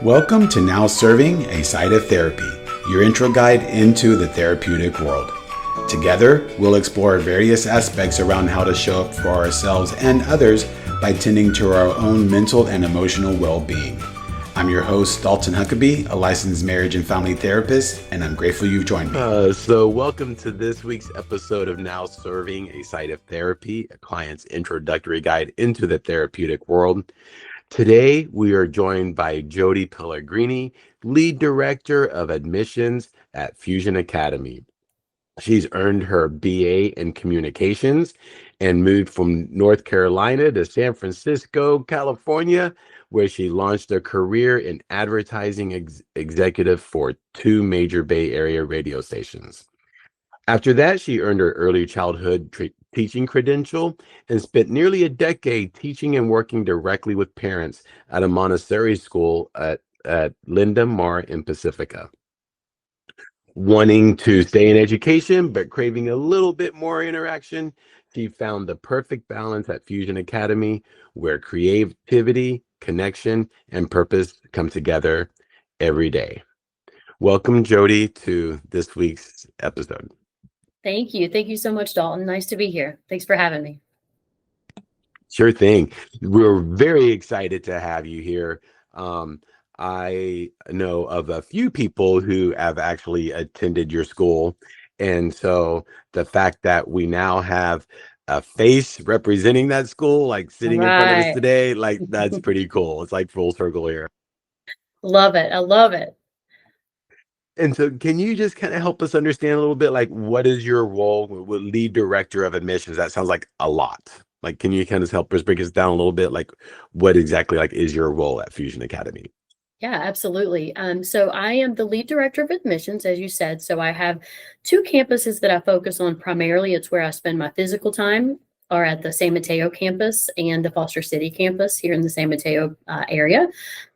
Welcome to Now Serving, a Side of Therapy, your intro guide into the therapeutic world. Together, we'll explore various aspects around how to show up for ourselves and others by tending to our own mental and emotional well-being. I'm your host, Dalton Huckabee, a licensed marriage and family therapist, and I'm grateful you've joined me. So welcome to this week's episode of Now Serving, a Side of Therapy, a client's introductory guide into the therapeutic world. Today, we are joined by Jody Pellegrini, lead director of admissions at Fusion Academy. She's earned her BA in communications and moved from North Carolina to San Francisco, California, where she launched a career in advertising executive for two major Bay Area radio stations. After that, she earned her early childhood teaching credential and spent nearly a decade teaching and working directly with parents at a Montessori school at Linda Mar in Pacifica. Wanting to stay in education, but craving a little bit more interaction, she found the perfect balance at Fusion Academy, where creativity, connection, and purpose come together every day. Welcome, Jody, to this week's episode. Thank you. Thank you so much, Dalton. Nice to be here. Thanks for having me. Sure thing. We're very excited to have you here. I know of a few people who have actually attended your school. And so the fact that we now have a face representing that school, like sitting in front of us today, like that's pretty cool. It's like full circle here. Love it. I love it. And so can you just kind of help us understand a little bit, like, what is your role with lead director of admissions? That sounds like a lot. Like, can you kind of help us break us down a little bit? Like, what exactly like is your role at Fusion Academy? Yeah, absolutely. So I am the lead director of admissions, as you said. So I have two campuses that I focus on primarily. It's where I spend my physical time, are at the San Mateo campus and the Foster City campus here in the San Mateo area.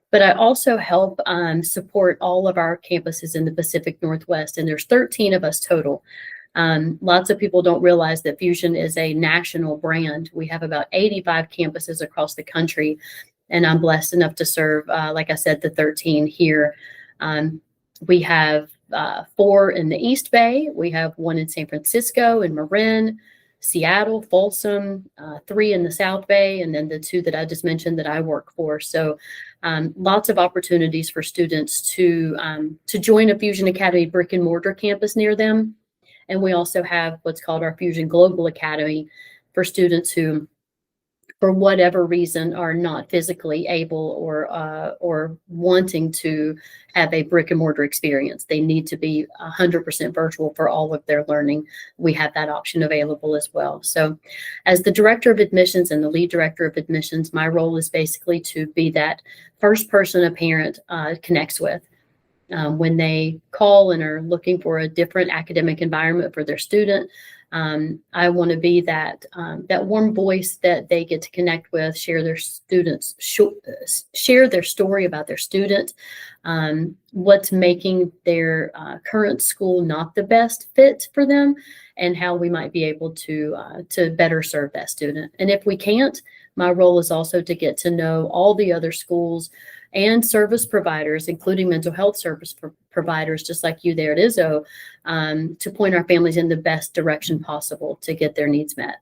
But I also help support all of our campuses in the Pacific Northwest, and there's 13 of us total. Lots of people don't realize that Fusion is a national brand. We have about 85 campuses across the country, and I'm blessed enough to serve, like I said, the 13 here. We have 4 in the East Bay. We have 1 in San Francisco, in Marin, Seattle, Folsom, 3 in the South Bay, and then the 2 that I just mentioned that I work for. So lots of opportunities for students to join a Fusion Academy brick and mortar campus near them. And we also have what's called our Fusion Global Academy for students who, for whatever reason, are not physically able or wanting to have a brick and mortar experience. They need to be 100% virtual for all of their learning. We have that option available as well. So as the director of admissions and the lead director of admissions, my role is basically to be that first person a parent connects with. When they call and are looking for a different academic environment for their student, I want to be that warm voice that they get to connect with, share their story about their student, what's making their current school not the best fit for them, and how we might be able to better serve that student. And if we can't, my role is also to get to know all the other schools and service providers, including mental health service providers, just like you there at Izzo, to point our families in the best direction possible to get their needs met.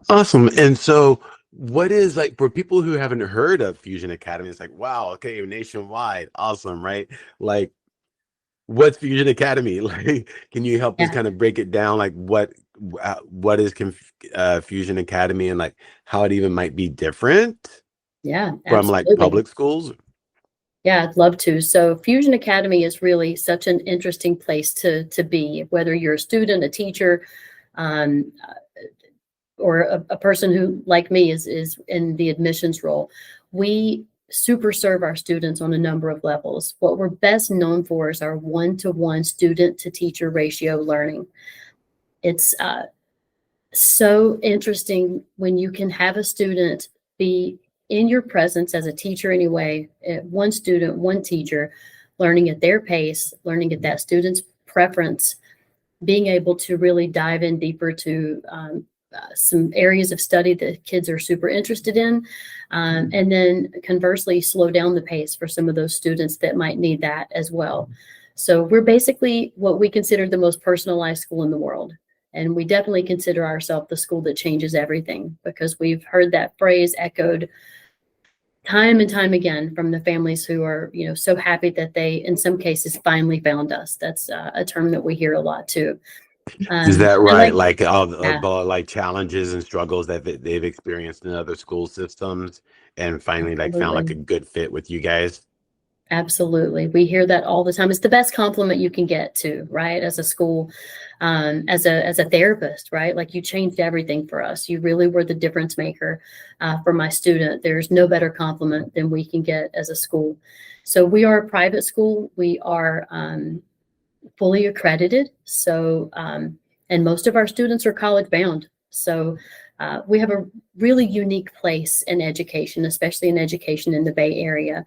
Awesome. And so what is, like, for people who haven't heard of Fusion Academy, it's like, wow, okay, nationwide. Awesome, right? Like, what's Fusion Academy? Like, can you help us kind of break it down? Like, what is Fusion Academy, and like how it even might be different from like public schools? Yeah, I'd love to. So Fusion Academy is really such an interesting place to be, whether you're a student, a teacher, or a person who, like me, is in the admissions role. We super serve our students on a number of levels. What we're best known for is our one-to-one student to teacher ratio learning. It's so interesting when you can have a student be in your presence as a teacher anyway, one student, one teacher, learning at their pace, learning at that student's preference, being able to really dive in deeper to some areas of study that kids are super interested in, and then conversely slow down the pace for some of those students that might need that as well. So we're basically what we consider the most personalized school in the world. And we definitely consider ourselves the school that changes everything, because we've heard that phrase echoed time and time again from the families who are, so happy that they, in some cases, finally found us. That's a term that we hear a lot too. Is that And right? Like all yeah, like challenges and struggles that they've experienced in other school systems, and finally like found like absolutely. a good fit with you guys. Absolutely. We hear that all the time. It's the best compliment you can get to, right? As a school, as a therapist, right? Like, you changed everything for us. You really were the difference maker for my student. There's no better compliment than we can get as a school. So we are a private school. We are fully accredited. So, and most of our students are college bound. So we have a really unique place in education, especially in education in the Bay Area.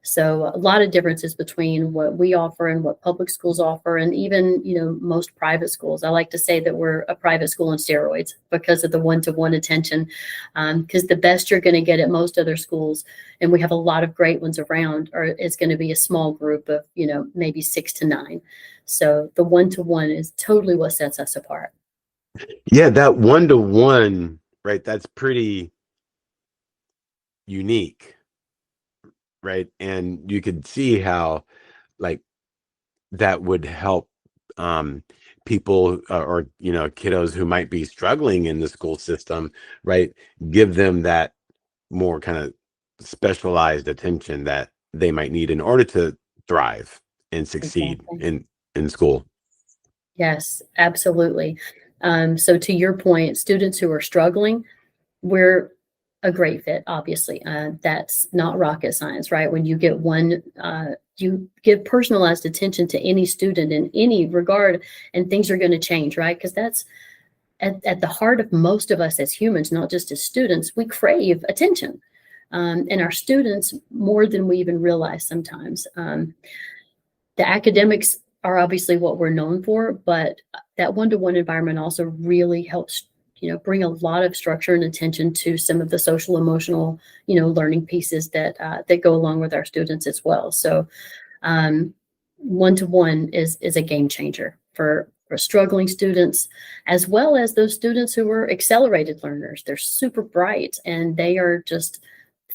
So a lot of differences between what we offer and what public schools offer, and even, most private schools. I like to say that we're a private school on steroids because of the one-to-one attention, because the best you're going to get at most other schools, and we have a lot of great ones around, is going to be a small group of, maybe 6 to 9. So the one-to-one is totally what sets us apart. Yeah, that one-to-one, right? That's pretty unique, right? And you could see how like that would help people or kiddos who might be struggling in the school system, right? Give them that more kind of specialized attention that they might need in order to thrive and succeed Exactly. in school. Yes, absolutely. So to your point, students who are struggling, we're a great fit, obviously. That's not rocket science, right? When you get you give personalized attention to any student in any regard, and things are going to change, right? Because that's at the heart of most of us as humans, not just as students. We crave attention, and our students more than we even realize sometimes. The academics are obviously what we're known for, but that one-to-one environment also really helps, bring a lot of structure and attention to some of the social emotional, learning pieces that go along with our students as well. So one-to-one is a game changer for struggling students, as well as those students who are accelerated learners. They're super bright and they are just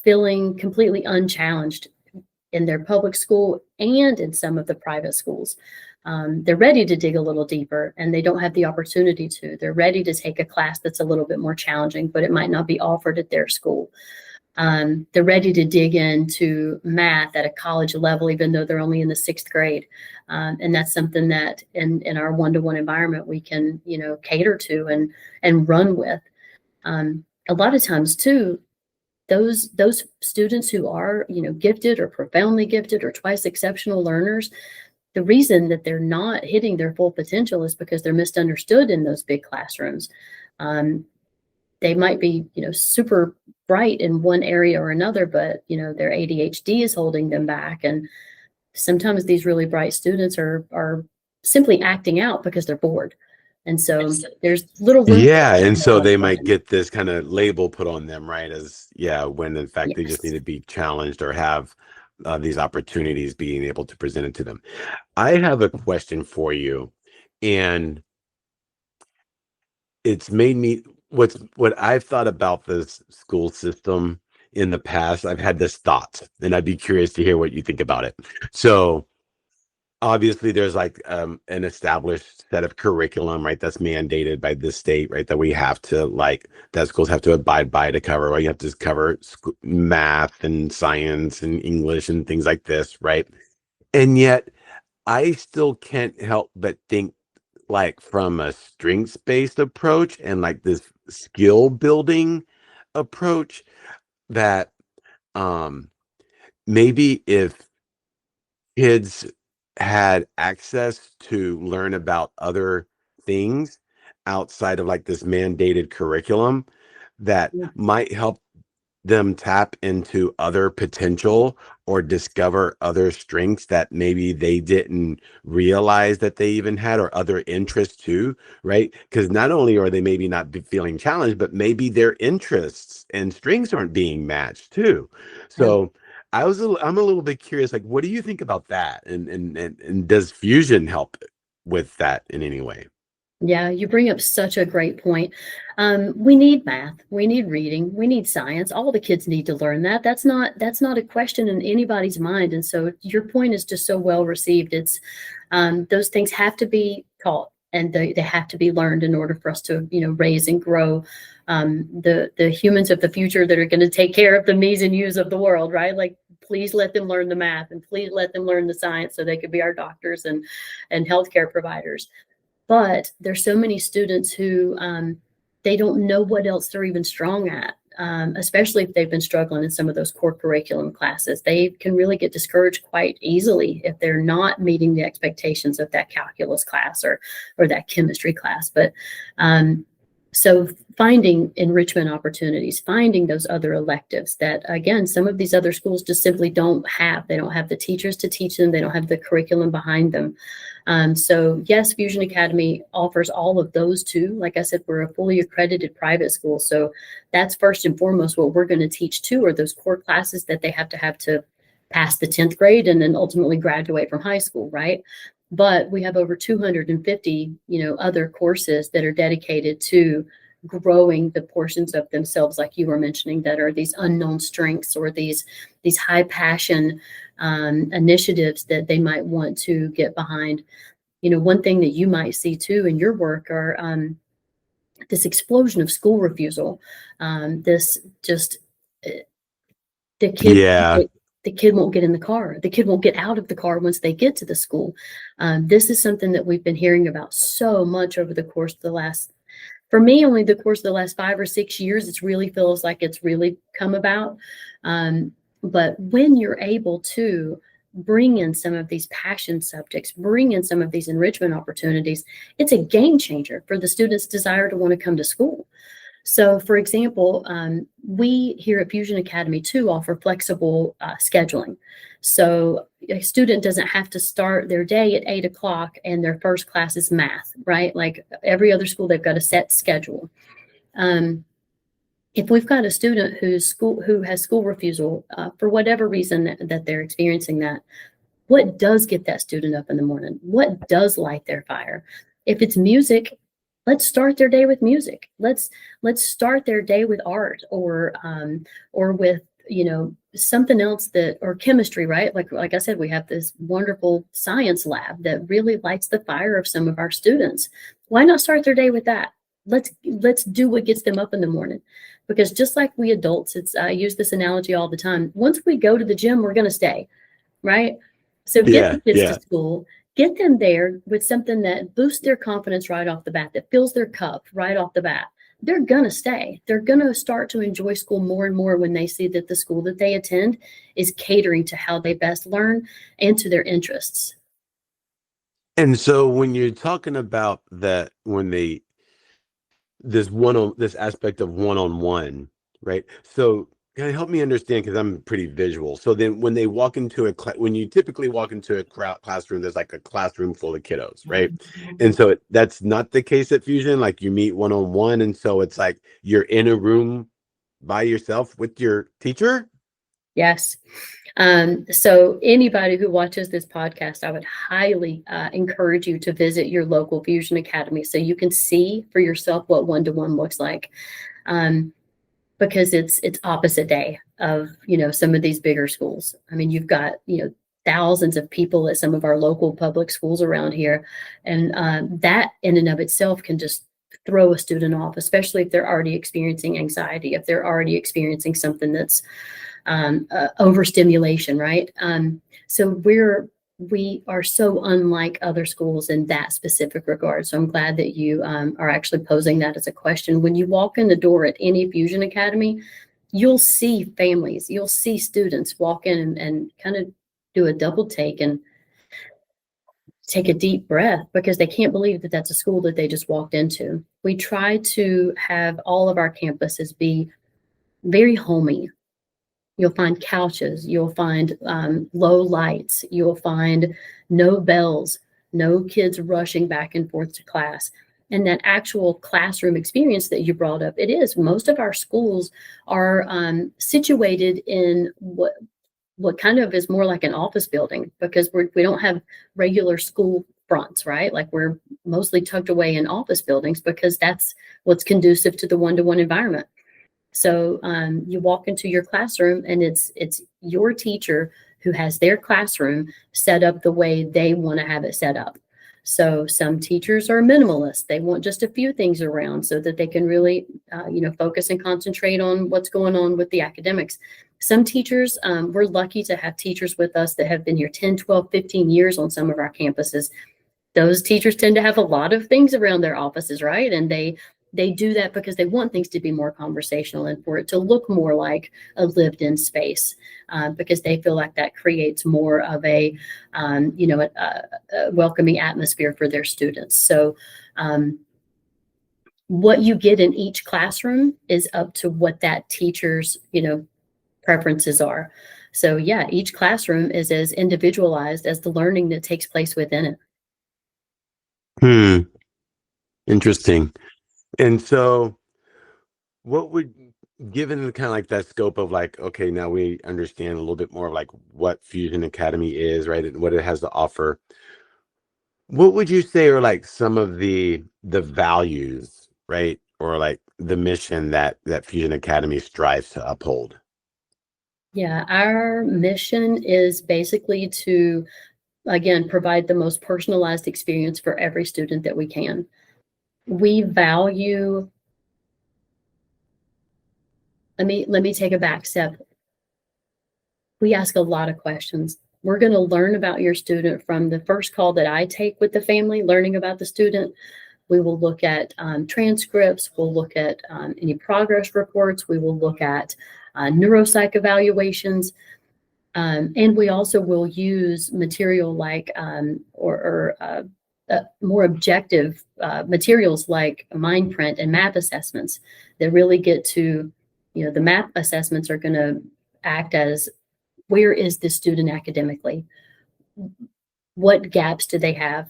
feeling completely unchallenged in their public school and in some of the private schools. They're ready to dig a little deeper and they don't have the opportunity to. They're ready to take a class that's a little bit more challenging, but it might not be offered at their school. They're ready to dig into math at a college level, even though they're only in the 6th grade. And that's something that in our one-to-one environment, we can, cater to and run with. A lot of times too, those students who are, gifted or profoundly gifted or twice exceptional learners, the reason that they're not hitting their full potential is because they're misunderstood in those big classrooms. They might be, super bright in one area or another, but, their ADHD is holding them back. And sometimes these really bright students are simply acting out because they're bored. And so there's little room for Yeah, and so they might that. get this kind of label put on them, right? As when in fact they just need Yes. to be challenged or have these opportunities being able to present it to them. I have a question for you, and it's made me what I've thought about this school system in the past. I've had this thought, and I'd be curious to hear what you think about it. So obviously there's like an established set of curriculum, right? That's mandated by the state, right? That we have to that schools have to abide by to cover, right? You have to cover math and science and English and things like this, right? And yet I still can't help but think like from a strengths-based approach and like this skill building approach that um maybe if kids had access to learn about other things outside of like this mandated curriculum that Yeah. might help them tap into other potential or discover other strengths that maybe they didn't realize that they even had, or other interests too, right? Because not only are they maybe not feeling challenged, but maybe their interests and strengths aren't being matched too. Yeah. So I'm a little bit curious, like, what do you think about that? And does fusion help with that in any way? Yeah, you bring up such a great point. We need math, we need reading, we need science. All the kids need to learn that. That's not a question in anybody's mind. And so your point is just so well received. It's those things have to be taught, and they have to be learned in order for us to, raise and grow the humans of the future that are going to take care of the me's and you's of the world, right? Like, please let them learn the math, and please let them learn the science so they could be our doctors and healthcare providers. But there's so many students who they don't know what else they're even strong at, especially if they've been struggling in some of those core curriculum classes. They can really get discouraged quite easily if they're not meeting the expectations of that calculus class or that chemistry class. But so finding enrichment opportunities, finding those other electives that, again, some of these other schools just simply don't have. They don't have the teachers to teach them. They don't have the curriculum behind them. So yes, Fusion Academy offers all of those too. Like I said, we're a fully accredited private school. So that's first and foremost what we're going to teach too, are those core classes that they have to pass the 10th grade and then ultimately graduate from high school, right? But we have over 250, other courses that are dedicated to growing the portions of themselves, like you were mentioning, that are these unknown strengths or these high passion initiatives that they might want to get behind. One thing that you might see too in your work are this explosion of school refusal. This just the kid Yeah. the kid won't get in the car. The kid won't get out of the car once they get to the school. This is something that we've been hearing about so much over the course of the last, for me, only the course of the last 5 or 6 years. It really feels like it's really come about. But when you're able to bring in some of these passion subjects, bring in some of these enrichment opportunities, it's a game changer for the students' desire to want to come to school. So, for example, we here at Fusion Academy too offer flexible scheduling. So a student doesn't have to start their day at 8 o'clock and their first class is math, right? Like every other school, they've got a set schedule. If we've got a student who has school refusal for whatever reason that they're experiencing that, what does get that student up in the morning? What does light their fire? If it's music, let's start their day with music. Let's start their day with art or with something else or chemistry, right? Like I said, we have this wonderful science lab that really lights the fire of some of our students. Why not start their day with that? Let's do what gets them up in the morning, because just like we adults, I use this analogy all the time. Once we go to the gym, we're going to stay, right? So get Yeah. the kids to Yeah. school, get them there with something that boosts their confidence right off the bat, that fills their cup right off the bat. They're going to stay. They're going to start to enjoy school more and more when they see that the school that they attend is catering to how they best learn and to their interests. And so when you're talking about that, this aspect of one-on-one, right? So can you help me understand, because I'm pretty visual. So then when they walk into when you typically walk into a classroom, there's like a classroom full of kiddos, right? And so that's not the case at Fusion. Like, you meet one-on-one, and so it's like you're in a room by yourself with your teacher. Yes. So anybody who watches this podcast, I would highly encourage you to visit your local Fusion Academy so you can see for yourself what one-to-one looks like. Because it's opposite day of, some of these bigger schools. I mean, you've got, thousands of people at some of our local public schools around here. And that in and of itself can just throw a student off, especially if they're already experiencing anxiety, if they're already experiencing something that's overstimulation, right? So we are so unlike other schools in that specific regard. So I'm glad that you are actually posing that as a question. When you walk in the door at any Fusion Academy, you'll see families, you'll see students walk in and kind of do a double take and take a deep breath because they can't believe that that's a school that they just walked into. We try to have all of our campuses be very homey. You'll find couches, you'll find low lights, you'll find no bells, no kids rushing back and forth to class. And that actual classroom experience that you brought up, it is. Most of our schools are situated in what kind of is more like an office building, because we don't have regular school fronts, right? Like we're mostly tucked away in office buildings because that's what's conducive to the one-to-one environment. So you walk into your classroom and it's your teacher who has their classroom set up the way they want to have it set up. So some teachers are minimalist. They want just a few things around so that they can really, focus and concentrate on what's going on with the academics. Some teachers, we're lucky to have teachers with us that have been here 10, 12, 15 years on some of our campuses. Those teachers tend to have a lot of things around their offices, right? And they do that because they want things to be more conversational and for it to look more like a lived-in space, because they feel like that creates more of a welcoming atmosphere for their students. So what you get in each classroom is up to what that teacher's preferences are. So yeah, each classroom is as individualized as the learning that takes place within it. Interesting. And so what would, given the kind of like that scope of like, okay, now we understand a little bit more of like what Fusion Academy is, right, and what it has to offer, what would you say are like some of the values, right, or like the mission that Fusion Academy strives to uphold? Yeah, our mission is basically to, again, provide the most personalized experience for every student that we can. We value, let me take a back step. We ask a lot of questions. We're going to learn about your student from the first call that I take with the family, learning about the student. We will look at transcripts. We'll look at any progress reports. We will look at neuropsych evaluations. And we also will use material like more objective materials like mind print and map assessments that really get to, the map assessments are going to act as, where is the student academically? What gaps do they have?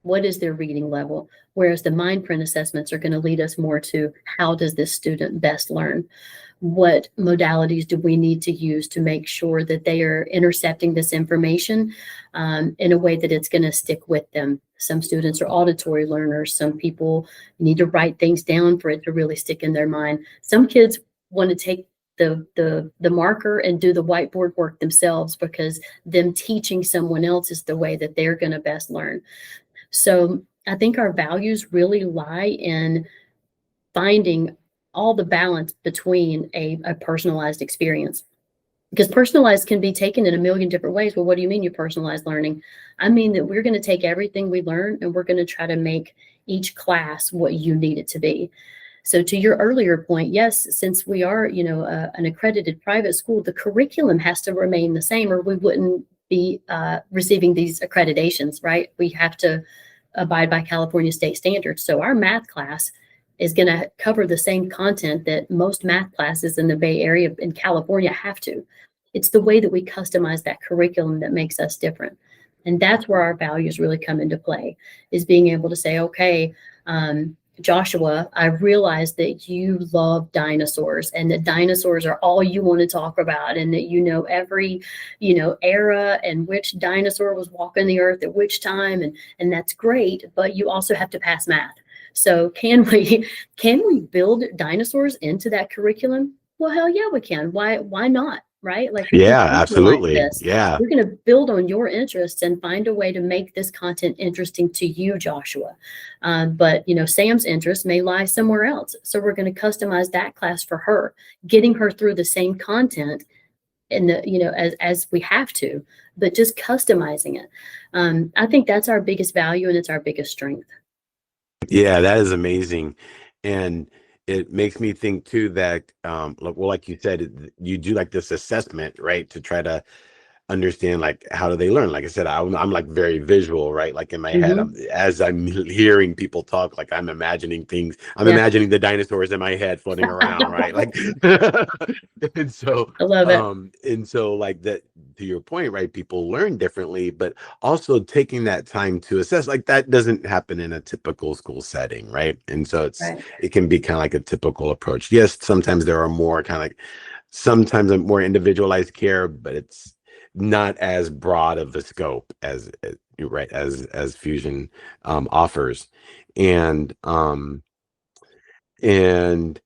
What is their reading level? Whereas the mind print assessments are going to lead us more to, how does this student best learn? What modalities do we need to use to make sure that they are intercepting this information in a way that it's going to stick with them? Some students are auditory learners. Some people need to write things down for it to really stick in their mind. Some kids want to take the marker and do the whiteboard work themselves, because them teaching someone else is the way that they're going to best learn. So I think our values really lie in finding all the balance between a personalized experience, because personalized can be taken in a million different ways. Well, what do you mean you personalize learning? I mean that we're going to take everything we learn and we're going to try to make each class what you need it to be. So to your earlier point, yes, since we are, an accredited private school, the curriculum has to remain the same, or we wouldn't be receiving these accreditations, right? We have to abide by California state standards. So our math class is going to cover the same content that most math classes in the Bay Area in California have to. It's the way that we customize that curriculum that makes us different. And that's where our values really come into play, is being able to say, okay, Joshua, I realize that you love dinosaurs and that dinosaurs are all you want to talk about, and that every, era and which dinosaur was walking the earth at which time. And that's great, but you also have to pass math. So can we build dinosaurs into that curriculum? Well, hell yeah, we can. Why not? Right? Like, we can Yeah, personalize absolutely. this. Yeah. We're going to build on your interests and find a way to make this content interesting to you, Joshua. But Sam's interest may lie somewhere else. So we're going to customize that class for her, getting her through the same content as we have to, but just customizing it. I think that's our biggest value and it's our biggest strength. Yeah, that is amazing. And it makes me think too that, like you said, you do like this assessment, right, to try to understand like how do they learn. Like I said, I'm like very visual, right? Like in my head, Hmm. as I'm hearing people talk, like I'm imagining things. I'm Yeah. imagining the dinosaurs in my head floating around, right? Like, and so I love it. like that, to your point, right? People learn differently, but also taking that time to assess, like that doesn't happen in a typical school setting, right? And so Right. it can be kind of like a typical approach. Yes, sometimes there are more kind of like sometimes a more individualized care, but it's not as broad of a scope as you're right, as Fusion offers. And and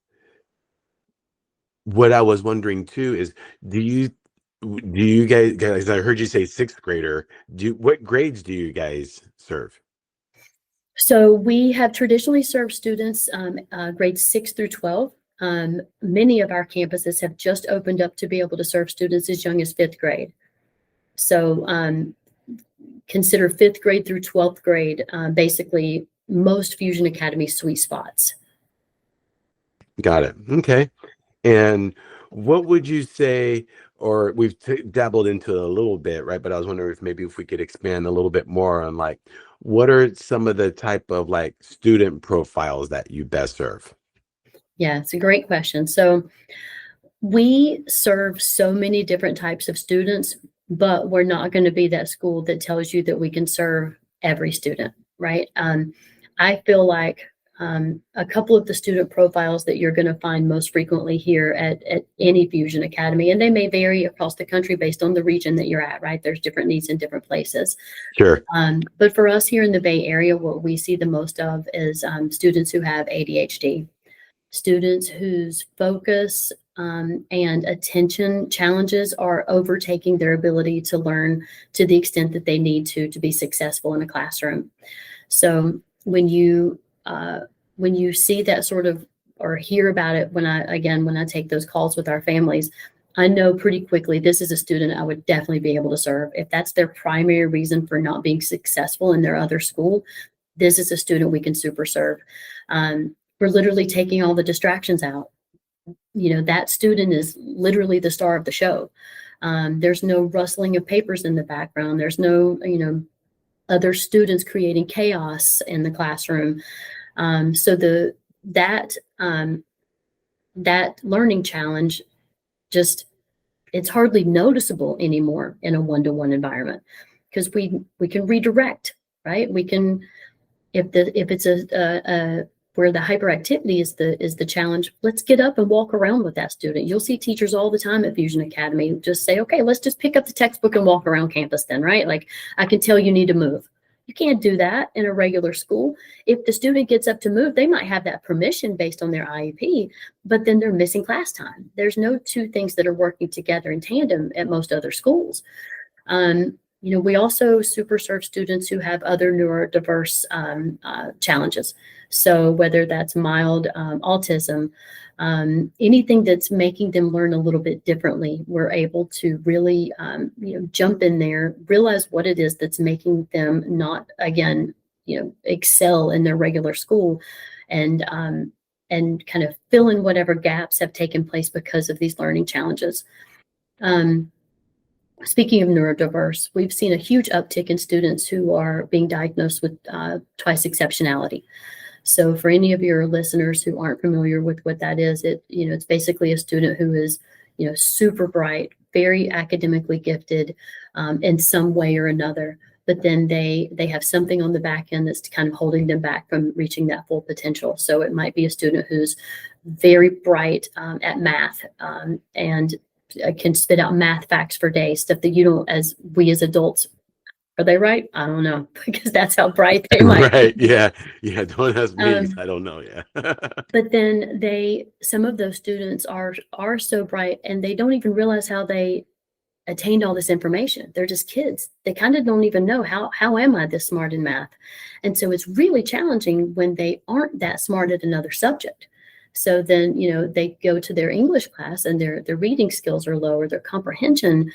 what I was wondering too is, do you guys, I heard you say sixth grader, what grades do you guys serve? So we have traditionally served students grades 6 through 12. Many of our campuses have just opened up to be able to serve students as young as fifth grade. So consider fifth grade through 12th grade basically most Fusion Academy sweet spots. Got it. Okay. And what would you say, or we've dabbled into it a little bit, right? But I was wondering if maybe if we could expand a little bit more on like, what are some of the type of like student profiles that you best serve? Yeah, it's a great question. So we serve so many different types of students, but we're not going to be that school that tells you that we can serve every student, right? I feel like a couple of the student profiles that you're going to find most frequently here at any Fusion Academy, and they may vary across the country based on the region that you're at, right? There's different needs in different places. Sure. But for us here in the Bay Area, what we see the most of is students who have ADHD, students whose focus and attention challenges are overtaking their ability to learn to the extent that they need to be successful in a classroom. So when you see that sort of or hear about it, when I take those calls with our families, I know pretty quickly this is a student I would definitely be able to serve. If that's their primary reason for not being successful in their other school, this is a student we can super serve. We're literally taking all the distractions out. That student is literally the star of the show. There's no rustling of papers in the background. There's no, other students creating chaos in the classroom. So that that learning challenge just it's hardly noticeable anymore in a one-to-one environment because we can redirect, right? We can if it's a where the hyperactivity is the challenge, let's get up and walk around with that student. You'll see teachers all the time at Fusion Academy just say, okay, let's just pick up the textbook and walk around campus then, right? Like I can tell you need to move. You can't do that in a regular school. If the student gets up to move, they might have that permission based on their IEP, but then they're missing class time. There's no two things that are working together in tandem at most other schools. We also super serve students who have other neurodiverse challenges. So whether that's mild autism, anything that's making them learn a little bit differently, we're able to really, jump in there, realize what it is that's making them not, again, excel in their regular school, and kind of fill in whatever gaps have taken place because of these learning challenges. Speaking of neurodiverse, we've seen a huge uptick in students who are being diagnosed with twice exceptionality. So for any of your listeners who aren't familiar with what that is, it's basically a student who is, super bright, very academically gifted in some way or another, but then they have something on the back end that's kind of holding them back from reaching that full potential. So it might be a student who's very bright at math and can spit out math facts for days, stuff that you don't, as we as adults, are they right? I don't know, because that's how bright they might Right. be. Yeah. Yeah. Don't ask me. Um, I don't know. Yeah. but then some of those students are so bright and they don't even realize how they attained all this information. They're just kids. They kind of don't even know how am I this smart in math? And so it's really challenging when they aren't that smart at another subject. So then, they go to their English class and their reading skills are lower, their comprehension,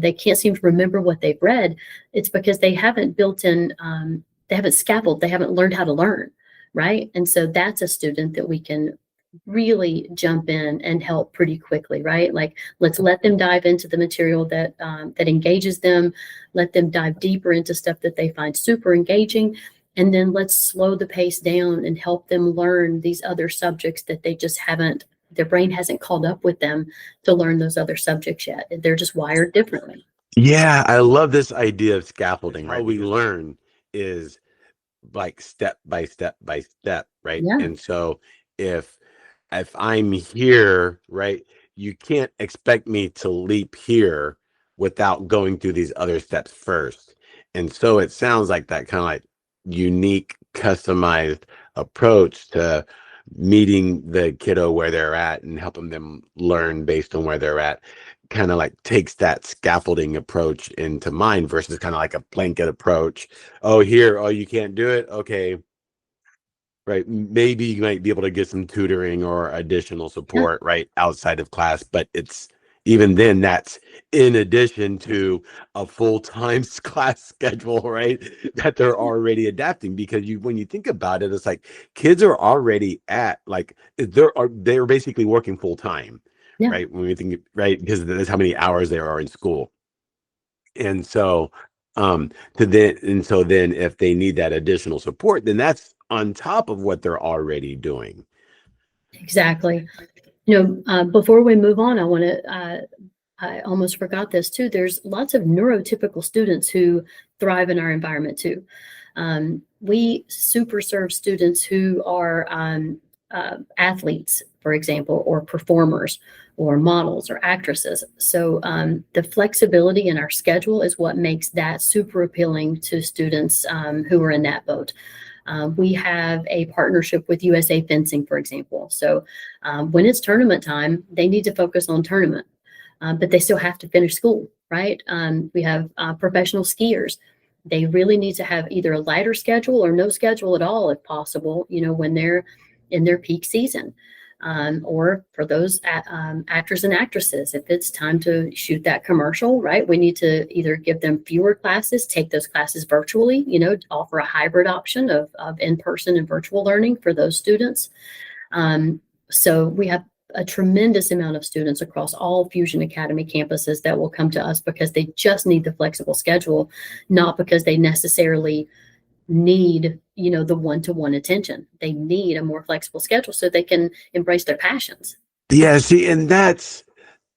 they can't seem to remember what they've read. It's because they haven't built in, they haven't scaffolded, they haven't learned how to learn, right? And so that's a student that we can really jump in and help pretty quickly, right? Like, let's let them dive into the material that engages them. Let them dive deeper into stuff that they find super engaging. And then let's slow the pace down and help them learn these other subjects that they just haven't, their brain hasn't caught up with them to learn those other subjects yet. They're just wired differently. Yeah, I love this idea of scaffolding, right? How we learn is like step by step by step, right? Yeah. And so if I'm here, right, you can't expect me to leap here without going through these other steps first. And so it sounds like that kind of like unique, customized approach to meeting the kiddo where they're at and helping them learn based on where they're at kind of like takes that scaffolding approach into mind versus kind of like a blanket approach. Oh, here, oh, you can't do it. Okay. Right. Maybe you might be able to get some tutoring or additional support, right, outside of class. But it's even then, that's in addition to a full-time class schedule, right, that they're already adapting. Because when you think about it, it's like kids are already at like they're basically working full time, Yeah. right? When we think, right, because that's how many hours there are in school. And so then if they need that additional support, then that's on top of what they're already doing. Exactly. Before we move on, I almost forgot this too. There's lots of neurotypical students who thrive in our environment too. We super serve students who are athletes, for example, or performers or models or actresses. So the flexibility in our schedule is what makes that super appealing to students who are in that boat. We have a partnership with USA Fencing, for example. So when it's tournament time, they need to focus on tournament, but they still have to finish school, right? We have professional skiers. They really need to have either a lighter schedule or no schedule at all, if possible, when they're in their peak season. Or for those actors and actresses, if it's time to shoot that commercial, right, we need to either give them fewer classes, take those classes virtually, offer a hybrid option of in-person and virtual learning for those students. So we have a tremendous amount of students across all Fusion Academy campuses that will come to us because they just need the flexible schedule, not because they necessarily need the one-to-one attention. They need a more flexible schedule so they can embrace their passions. Yeah,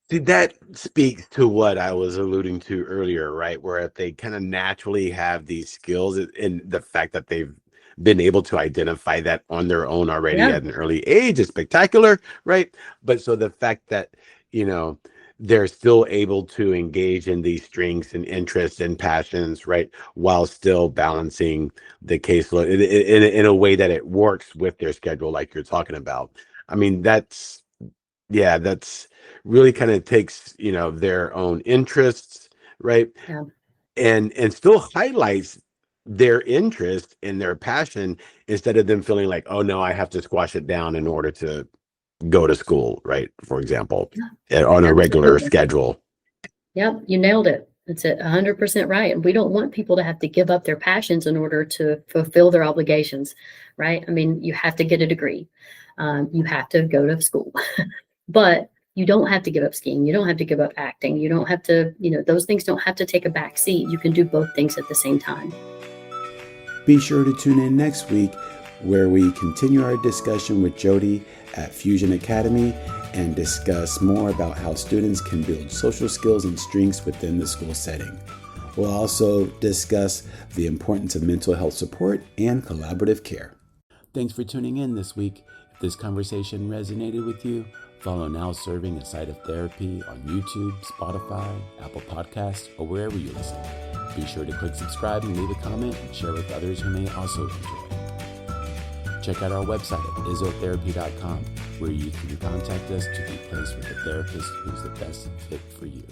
that speaks to what I was alluding to earlier, right? Where if they kind of naturally have these skills and the fact that they've been able to identify that on their own already at an early age is spectacular, right? But so the fact that they're still able to engage in these strengths and interests and passions, right, while still balancing the caseload in a way that it works with their schedule, like you're talking about. I mean, that's really kind of takes their own interests, right, and still highlights their interest and their passion instead of them feeling like, oh no, I have to squash it down in order to go to school, right? For example, on a regular schedule. Yep, you nailed it. It's 100% right. And we don't want people to have to give up their passions in order to fulfill their obligations, right? I mean, you have to get a degree. You have to go to school, but you don't have to give up skiing. You don't have to give up acting. You don't have to, those things don't have to take a back seat. You can do both things at the same time. Be sure to tune in next week where we continue our discussion with Jody at Fusion Academy and discuss more about how students can build social skills and strengths within the school setting. We'll also discuss the importance of mental health support and collaborative care. Thanks for tuning in this week. If this conversation resonated with you, follow Now Serving a Side of Therapy on YouTube, Spotify, Apple Podcasts, or wherever you listen. Be sure to click subscribe and leave a comment and share with others who may also enjoy. Check out our website at izotherapy.com, where you can contact us to be placed with a therapist who's the best fit for you.